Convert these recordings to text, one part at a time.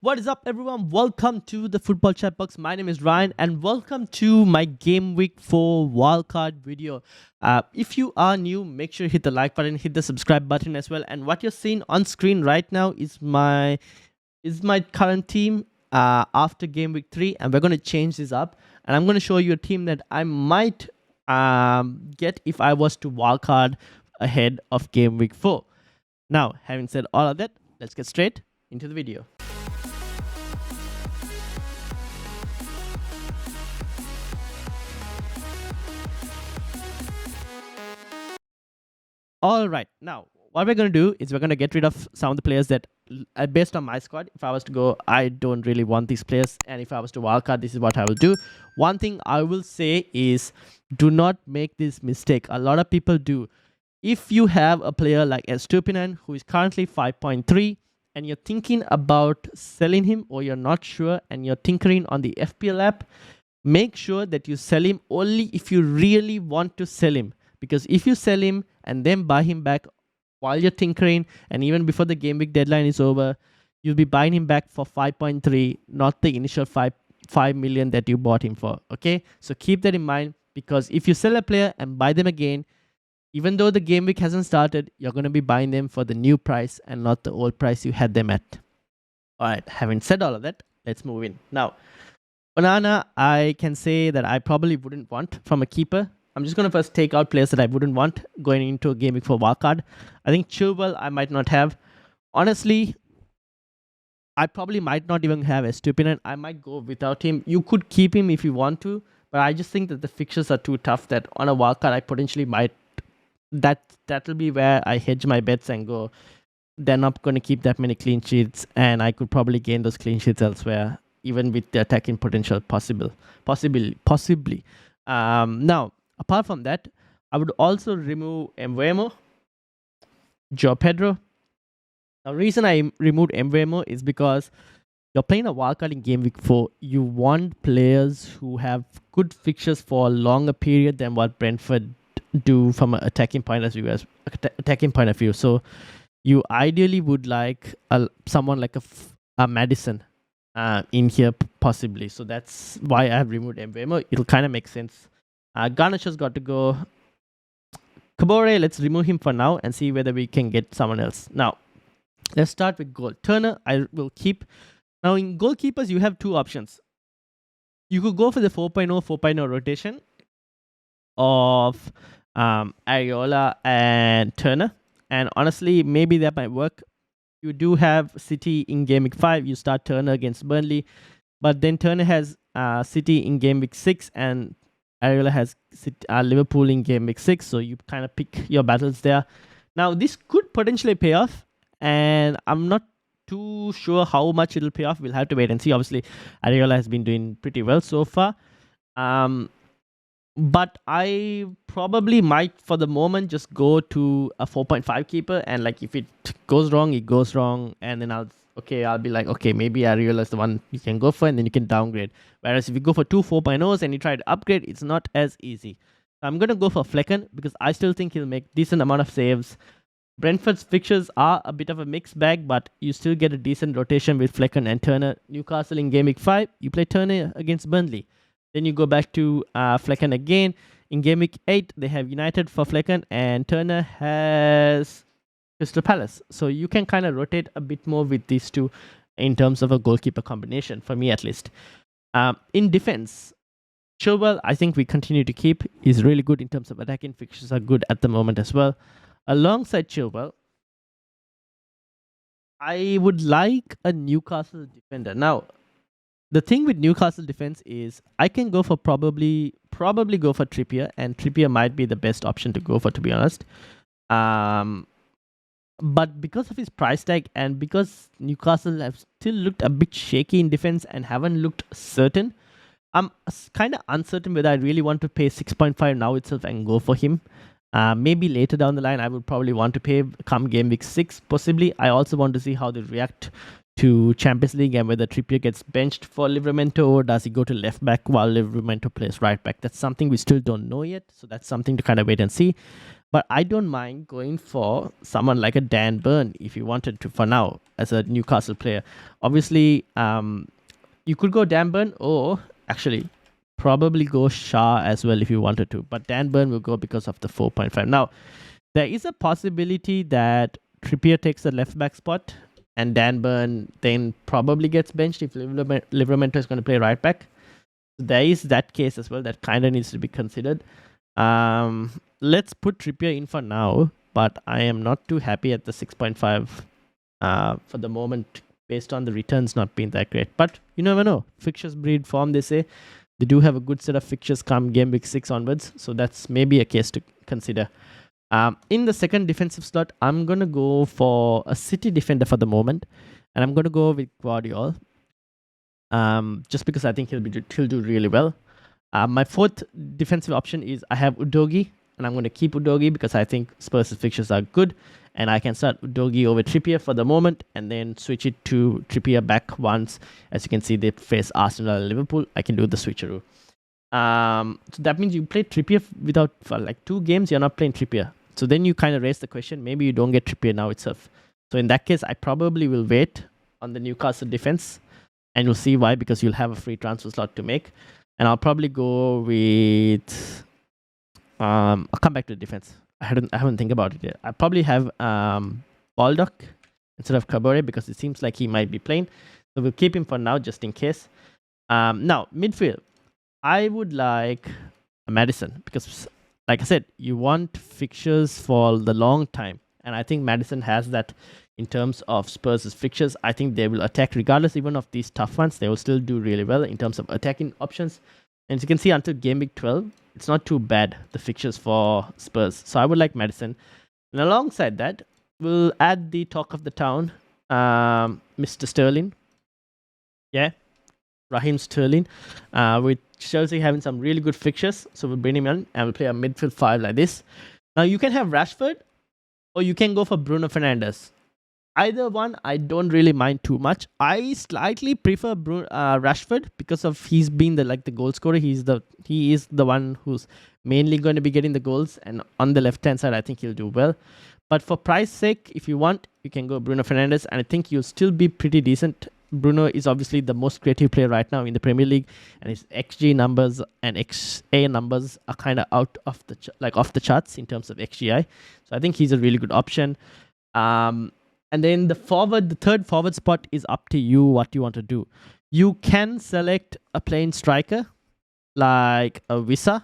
What is up, everyone? Welcome to the Football Chatbox. My name is Ryan, and welcome to my Game Week 4 wildcard video. If you are new, make sure you hit the like button, hit the subscribe button as well. And what you're seeing on screen right now is my current team after Game Week 3, and we're going to change this up. And I'm going to show you a team that I might get if I was to wildcard ahead of Game Week 4. Now, having said all of that, let's get straight into the video. All right, now what we're going to do is we're going to get rid of some of the players that, based on my squad, if I was to go, I don't really want these players, and if I was to wildcard, this is what I will do. One thing I will say is do not make this mistake. A lot of people do. If you have a player like Estupinan, who is currently 5.3, and you're thinking about selling him, or you're not sure and you're tinkering on the FPL app, make sure that you sell him only if you really want to sell him. Because if you sell him and then buy him back while you're tinkering, and even before the game week deadline is over, you'll be buying him back for 5.3, not the initial 5 million that you bought him for. Okay, so keep that in mind, because if you sell a player and buy them again, even though the game week hasn't started, you're going to be buying them for the new price and not the old price you had them at. All right, having said all of that, let's move in. Now, Onana, I can say that I probably wouldn't want from a keeper. I'm just going to first take out players that I wouldn't want going into a game week for wildcard. I think Chilwell I might not have. Honestly, I probably might not even have Estupinan. I might go without him. You could keep him if you want to, but I just think that the fixtures are too tough that on a wildcard I potentially might. That'll be where I hedge my bets and go, they're not going to keep that many clean sheets, and I could probably gain those clean sheets elsewhere, even with the attacking potential possibly. Now, apart from that, I would also remove Mbeumo, Joe Pedro. The reason I removed Mbeumo is because you're playing a wildcard in Game Week 4. You want players who have good fixtures for a longer period than what Brentford do from an attacking point of view. So you ideally would like someone like a Madison in here possibly. So that's why I have removed Mbeumo. It'll kind of make sense. Garnacho's got to go. Kabore, let's remove him for now and see whether we can get someone else. Now, let's start with goal. Turner, I will keep. Now, in goalkeepers, you have two options. You could go for the 4.0 rotation of Areola and Turner. And honestly, maybe that might work. You do have City in Game Week 5. You start Turner against Burnley. But then Turner has City in Game Week 6 and Areola has Liverpool in Game Week 6, so you kind of pick your battles there. Now, this could potentially pay off, and I'm not too sure how much it'll pay off. We'll have to wait and see. Obviously, Areola has been doing pretty well so far. But I probably might, for the moment, just go to a 4.5 keeper, and like if it goes wrong, it goes wrong, and then I'll be like, okay, maybe Areola is the one you can go for, and then you can downgrade. Whereas if you go for two 4.0s and you try to upgrade, it's not as easy. I'm going to go for Flecken because I still think he'll make decent amount of saves. Brentford's fixtures are a bit of a mixed bag, but you still get a decent rotation with Flecken and Turner. Newcastle in Game Week 5, you play Turner against Burnley. Then you go back to Flecken again. In Game Week 8, they have United for Flecken, and Turner has Crystal Palace. So you can kind of rotate a bit more with these two in terms of a goalkeeper combination, for me at least. In defense, Chilwell, I think we continue to keep. He's really good in terms of attacking. Fixtures are good at the moment as well. Alongside Chilwell, I would like a Newcastle defender. Now, the thing with Newcastle defense is I can go for probably go for Trippier, and Trippier might be the best option to go for, to be honest. But because of his price tag and because Newcastle have still looked a bit shaky in defense and haven't looked certain, I'm kind of uncertain whether I really want to pay 6.5 now itself and go for him. Maybe later down the line, I would probably want to pay come Game Week 6, possibly. I also want to see how they react to Champions League and whether Trippier gets benched for Livramento or does he go to left back while Livramento plays right back. That's something we still don't know yet, so that's something to kind of wait and see. But I don't mind going for someone like a Dan Burn if you wanted to for now as a Newcastle player. Obviously, you could go Dan Burn or actually probably go Shah as well if you wanted to. But Dan Burn will go because of the 4.5. Now, there is a possibility that Trippier takes the left back spot and Dan Burn then probably gets benched if Livramento is going to play right back. There is that case as well that kind of needs to be considered. Let's put Trippier in for now, but I am not too happy at the 6.5 for the moment based on the returns not being that great. But you never know. Fixtures breed form, they say. They do have a good set of fixtures come game week 6 onwards, so that's maybe a case to consider. In the second defensive slot, I'm going to go for a City defender for the moment, and I'm going to go with Guardiola. Just because I think he'll do really well. My fourth defensive option is I have Udogie, and I'm going to keep Udogie because I think Spurs' fixtures are good, and I can start Udogie over Trippier for the moment, and then switch it to Trippier back once. As you can see, they face Arsenal and Liverpool. I can do the switcheroo. So that means you play Trippier for like 2 games, you're not playing Trippier. So then you kind of raise the question, maybe you don't get Trippier now itself. So in that case, I probably will wait on the Newcastle defense, and you'll see why, because you'll have a free transfer slot to make. And I'll probably go with I'll come back to the defense. I haven't think about it yet. I probably have Baldock instead of Kabore because it seems like he might be playing. So we'll keep him for now just in case. Now, midfield. I would like Madison because, like I said, you want fixtures for the long time. And I think Madison has that in terms of Spurs' fixtures. I think they will attack regardless even of these tough ones. They will still do really well in terms of attacking options. And as you can see, until game week 12, it's not too bad, the fixtures for Spurs. So I would like Madison. And alongside that, we'll add the talk of the town, Mr. Sterling. Yeah, Raheem Sterling. With Chelsea having some really good fixtures. So we'll bring him in and we'll play a midfield 5 like this. Now you can have Rashford or you can go for Bruno Fernandes. Either one, I don't really mind too much. I slightly prefer Rashford because of he's been the goal scorer. He is the one who's mainly going to be getting the goals, and on the left hand side, I think he'll do well. But for price sake, if you want, you can go Bruno Fernandes, and I think you'll still be pretty decent. Bruno is obviously the most creative player right now in the Premier League, and his XG numbers and XA numbers are kind of out of off the charts in terms of XGI. So I think he's a really good option. And then the third forward spot is up to you what you want to do. You can select a plain striker like a Wissa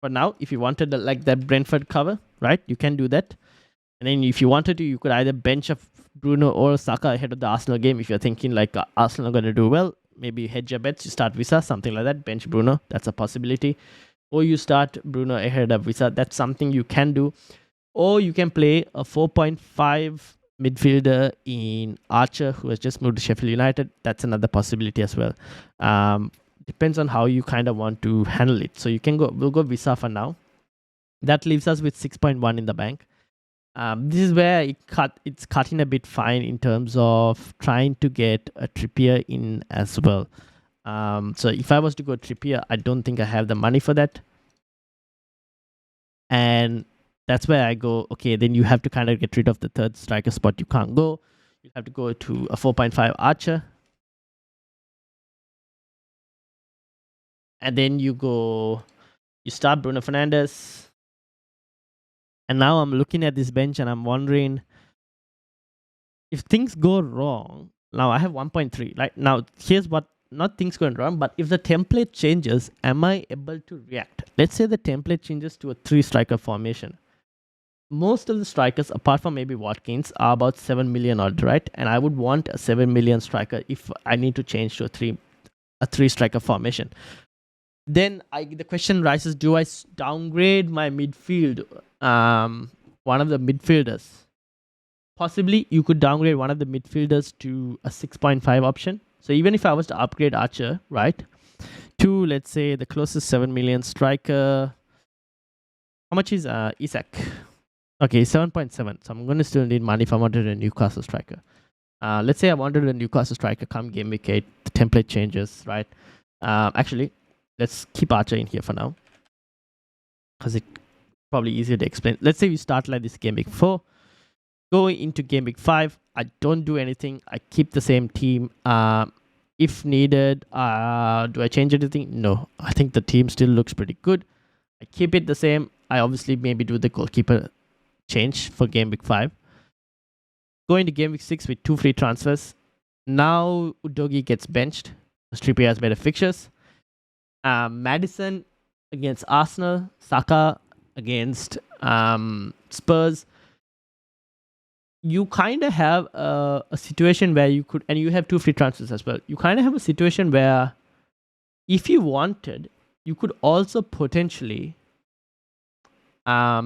for now if you wanted like that Brentford cover, right? You can do that. And then if you wanted to, you could either bench a Bruno or Saka ahead of the Arsenal game if you're thinking like Arsenal are going to do well. Maybe you hedge your bets, you start Wissa, something like that, bench Bruno. That's a possibility. Or you start Bruno ahead of Wissa. That's something you can do. Or you can play a 4.5 midfielder in Archer who has just moved to Sheffield United. That's another possibility as well. Depends on how you kind of want to handle it. So we'll go Wissa for now. That leaves us with 6.1 in the bank. This is where it's cutting a bit fine in terms of trying to get a Trippier in as well. So if I was to go Trippier, I don't think I have the money for that. And that's where I go, okay, then you have to kind of get rid of the third striker spot. You can't go. You have to go to a 4.5 Archer. And then you start Bruno Fernandes. And now I'm looking at this bench and I'm wondering if things go wrong. Now I have 1.3. Right now, here's what, not things going wrong, but if the template changes, am I able to react? Let's say the template changes to a 3-striker formation. Most of the strikers, apart from maybe Watkins, are about 7 million odd, right? And I would want a 7 million striker if I need to change to a 3-striker formation. Then the question rises, do I downgrade my midfield? One of the midfielders. Possibly, you could downgrade one of the midfielders to a 6.5 option. So even if I was to upgrade Archer, right, to, let's say, the closest 7 million striker. How much is Isak? Okay, 7.7. So I'm going to still need money if I wanted a Newcastle striker. Let's say I wanted a Newcastle striker come game week 8. The template changes, right? Actually, let's keep Archer in here for now. Because probably easier to explain. Let's say we start like this game week 4. Going into game week 5, I don't do anything. I keep the same team. If needed, do I change anything? No. I think the team still looks pretty good. I keep it the same. I obviously maybe do the goalkeeper change for game week 5. Going to game week 6 with 2 free transfers. Now Udogi gets benched. Trippier has better fixtures. Maddison against Arsenal. Saka against Spurs. You kind of have a situation where you could, and you have 2 free transfers as well. You kind of have a situation where if you wanted, you could also potentially drop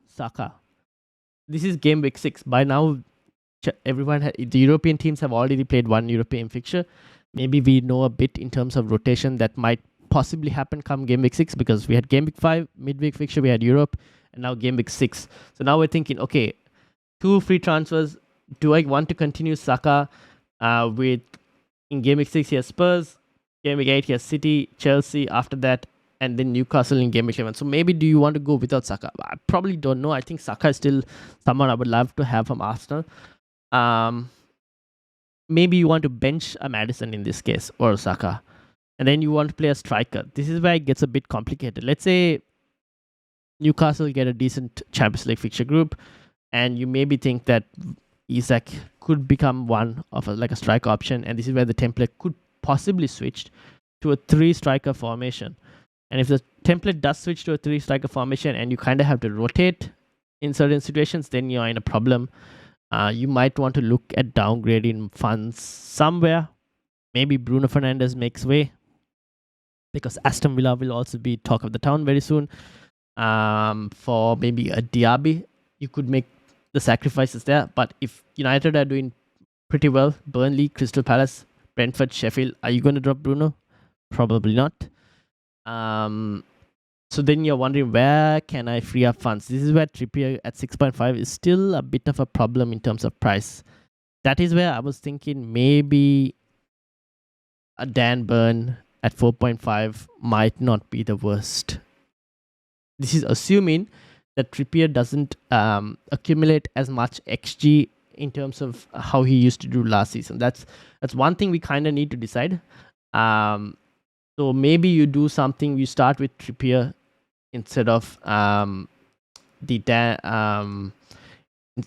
Saka. This is game week 6. By now, the European teams have already played 1 European fixture. Maybe we know a bit in terms of rotation that might possibly happen come game week 6, because we had game week 5, midweek fixture, we had Europe, and now game week 6. So now we're thinking, okay, 2 free transfers. Do I want to continue Saka with in game week 6 he has Spurs, game week 8 he has City, Chelsea after that, and then Newcastle in game week 11. So maybe do you want to go without Saka? I probably don't know. I think Saka is still someone I would love to have from Arsenal. Maybe you want to bench a Maddison in this case, or Saka, and then you want to play a striker. This is where it gets a bit complicated. Let's say Newcastle get a decent Champions League fixture group, and you maybe think that Isak could become one of like a striker option, and this is where the template could possibly switch to a 3-striker formation. And if the template does switch to a 3-striker formation and you kind of have to rotate in certain situations, then you're in a problem. You might want to look at downgrading funds somewhere. Maybe Bruno Fernandes makes way, because Aston Villa will also be talk of the town very soon. For maybe a Diaby, you could make the sacrifices there. But if United are doing pretty well, Burnley, Crystal Palace, Brentford, Sheffield, are you going to drop Bruno? Probably not. So then you're wondering, where can I free up funds? This is where Trippier at 6.5 is still a bit of a problem in terms of price. That is where I was thinking maybe a Dan Burn at 4.5 might not be the worst. This is assuming that Trippier doesn't accumulate as much XG in terms of how he used to do last season. That's one thing we kind of need to decide. So maybe you do something. You start with Trippier instead of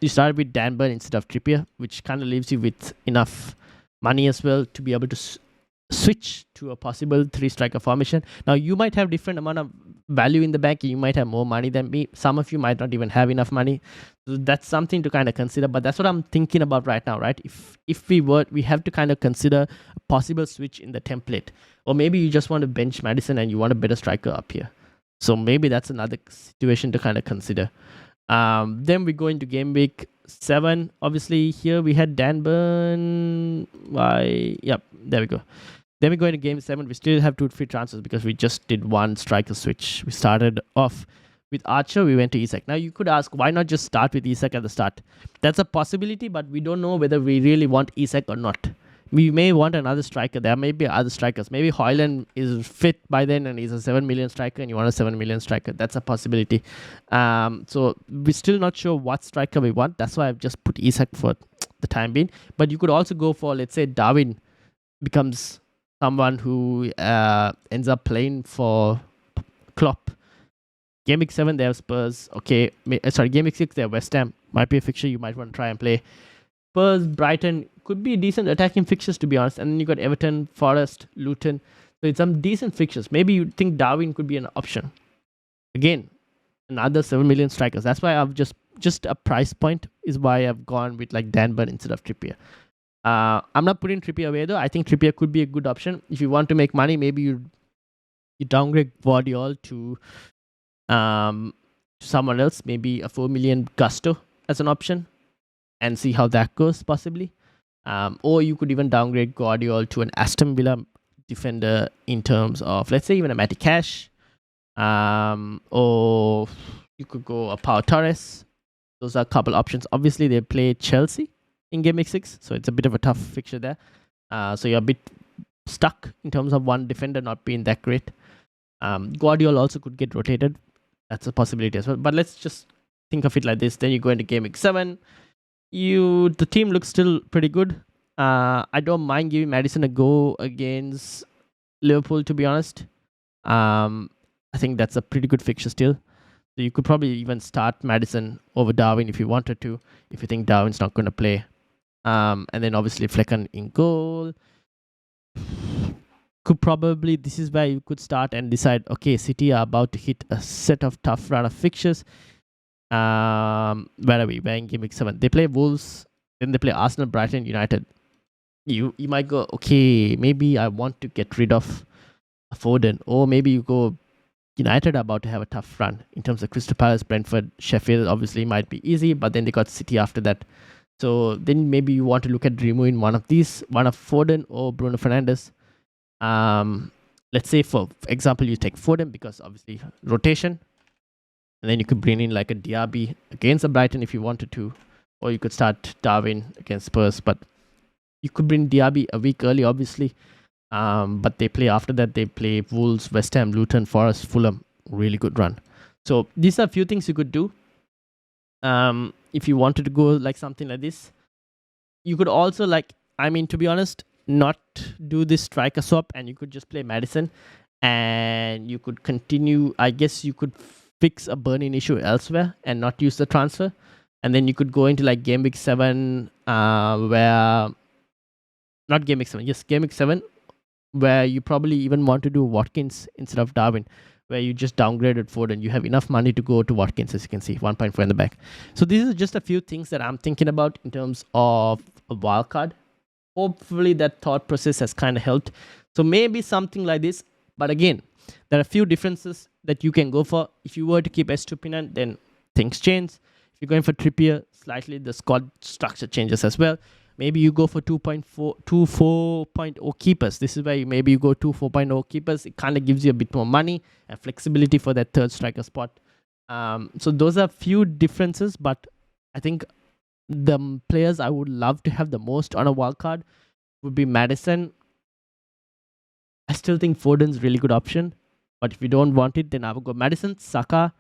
you start with Dan Burn instead of Trippier, which kind of leaves you with enough money as well to be able to switch to a possible 3-striker formation. Now you might have different amount of value in the bank. You might have more money than me. Some of you might not even have enough money. So that's something to kind of consider. But that's what I'm thinking about right now, right? If we have to kind of consider a possible switch in the template. Or maybe you just want to bench Maddison and you want a better striker up here. So maybe that's another situation to kind of consider. Then we go into game week 7. Obviously, here we had Dan Burn. Yep, there we go. Then we go into game 7. We still have 2 free transfers because we just did 1 striker switch. We started off with Archer. We went to Isak. Now, you could ask, why not just start with Isak at the start? That's a possibility, but we don't know whether we really want Isak or not. We may want another striker. There may be other strikers. Maybe Højlund is fit by then and he's a 7 million striker and you want a 7 million striker. That's a possibility. So we're still not sure what striker we want. That's why I've just put Isak for the time being. But you could also go for, let's say, Darwin becomes someone who ends up playing for Klopp. Game week 7, they have Spurs. Okay, game week 6, they have West Ham. Might be a fixture you might want to try and play. Spurs, Brighton could be decent attacking fixtures, to be honest. And then you got Everton, Forest, Luton. So it's some decent fixtures. Maybe you think Darwin could be an option. Again, another 7 million strikers. That's why I've just a price point is why I've gone with like Dan Burn instead of Trippier. I'm not putting Trippier away though. I think Trippier could be a good option. If you want to make money, maybe you downgrade Guardiola to someone else. Maybe a 4 million Gusto as an option. And see how that goes, possibly. Or you could even downgrade Guardiola to an Aston Villa defender in terms of, let's say, even a Matty Cash. Or you could go a Pau Torres. Those are a couple options. Obviously, they play Chelsea in game week 6, so it's a bit of a tough fixture there. So you're a bit stuck in terms of one defender not being that great. Guardiola also could get rotated. That's a possibility as well. But let's just think of it like this. Then you go into game week 7. The team looks still pretty good. I don't mind giving Maddison a go against Liverpool, to be honest. I think that's a pretty good fixture still. So you could probably even start Maddison over Darwin if you wanted to, if you think Darwin's not going to play. And then obviously Flecken in goal. This is where you could start and decide, okay, City are about to hit a set of tough run of fixtures. Where are we? We're in game week 7. They play Wolves, then they play Arsenal, Brighton, United. You might go, okay, maybe I want to get rid of Foden, or maybe you go, United are about to have a tough run in terms of Crystal Palace, Brentford, Sheffield. Obviously, might be easy, but then they got City after that. So then maybe you want to look at removing one of Foden or Bruno Fernandes. Let's say for example, you take Foden because obviously rotation, and then you could bring in like a Diaby against a Brighton if you wanted to, or you could start Darwin against Spurs. But you could bring Diaby a week early, obviously. But they play after that. They play Wolves, West Ham, Luton, Forest, Fulham. Really good run. So these are a few things you could do. If you wanted to go like something like this, you could also to be honest, not do this striker swap, and you could just play Maddison, and you could continue. I guess you could fix a burning issue elsewhere and not use the transfer, and then you could go into like game week 7, game week 7, where you probably even want to do Watkins instead of Darwin, where you just downgraded Foden. You have enough money to go to Watkins, as you can see, 1.4 in the back. So these are just a few things that I'm thinking about in terms of a wildcard. Hopefully that thought process has kind of helped. So maybe something like this. But again, there are a few differences that you can go for. If you were to keep Estupinan, then things change. If you're going for Trippier, slightly the squad structure changes as well. Maybe you go for 4.0 keepers. This is where maybe you go 4.0 keepers. It kind of gives you a bit more money and flexibility for that third striker spot. So those are few differences, but I think the players I would love to have the most on a wildcard would be Maddison. I still think Foden's a really good option, but if you don't want it, then I would go Maddison, Saka.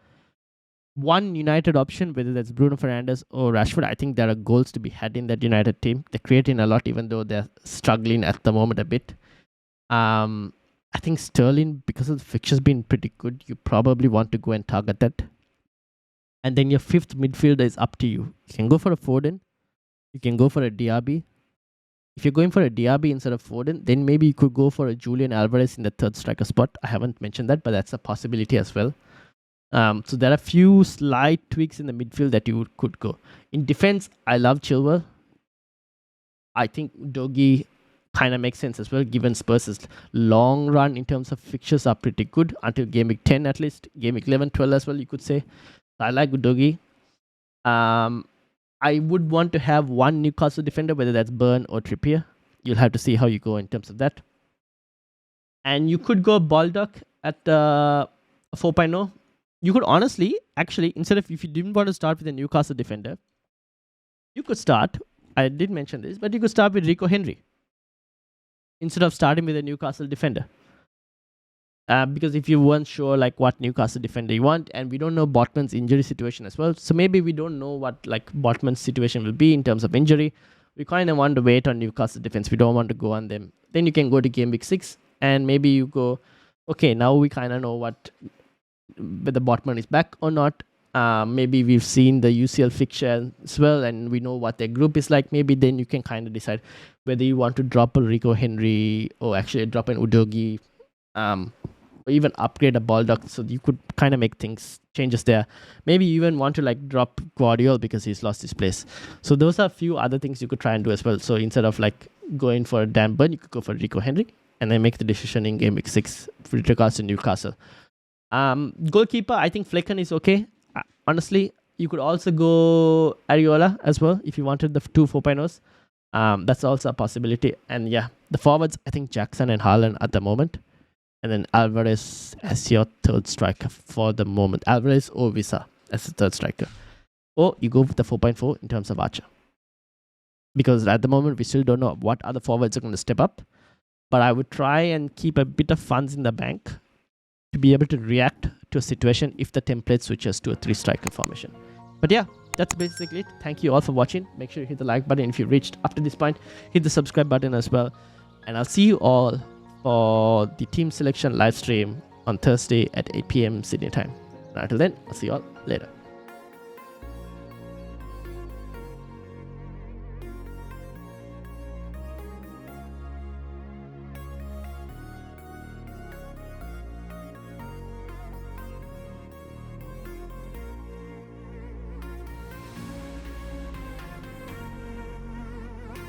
One United option, whether that's Bruno Fernandes or Rashford. I think there are goals to be had in that United team. They're creating a lot, even though they're struggling at the moment a bit. I think Sterling, because of the fixtures being pretty good, you probably want to go and target that. And then your fifth midfielder is up to you. You can go for a Foden. You can go for a Diaby. If you're going for a Diaby instead of Foden, then maybe you could go for a Julian Alvarez in the third striker spot. I haven't mentioned that, but that's a possibility as well. So there are a few slight tweaks in the midfield that you could go. In defense, I love Chilwell. I think Dogi kind of makes sense as well, given Spurs' long run in terms of fixtures are pretty good until game week 10 at least. Game week 11, 12 as well, you could say. I like Dogi. I would want to have one Newcastle defender, whether that's Burn or Trippier. You'll have to see how you go in terms of that. And you could go Baldock at 4.0. You could honestly, actually, instead of, if you didn't want to start with a Newcastle defender, you could start, I did mention this, but you could start with Rico Henry instead of starting with a Newcastle defender. Because if you weren't sure like what Newcastle defender you want, and we don't know Botman's injury situation as well, so maybe we don't know what like Botman's situation will be in terms of injury. We kind of want to wait on Newcastle defense. We don't want to go on them. Then you can go to game week 6, and maybe you go, okay, now we kind of know whether Botman is back or not. Maybe we've seen the UCL fixture as well, and we know what their group is like. Maybe then you can kind of decide whether you want to drop a Rico Henry or actually drop an Udogi, or even upgrade a Baldock. So you could kind of make changes there. Maybe you even want to like drop Guardiola because he's lost his place. So those are a few other things you could try and do as well. So instead of like going for Dan Burn, you could go for Rico Henry and then make the decision in game week 6 with regards to Newcastle. Goalkeeper, I think Flecken is okay. Honestly, you could also go Areola as well if you wanted the 2 4.0s. That's also a possibility. And yeah, the forwards, I think Jackson and Haaland at the moment. And then Alvarez as your third striker for the moment. Alvarez or Visa as the third striker. Or you go with the 4.4 in terms of Archer. Because at the moment, we still don't know what other forwards are going to step up. But I would try and keep a bit of funds in the bank to be able to react to a situation if the template switches to a 3-striker formation. But yeah, that's basically it. Thank you all for watching. Make sure you hit the like button. If you reached up to this point, hit the subscribe button as well. And I'll see you all for the team selection live stream on Thursday at 8 p.m. Sydney time. And until then, I'll see you all later.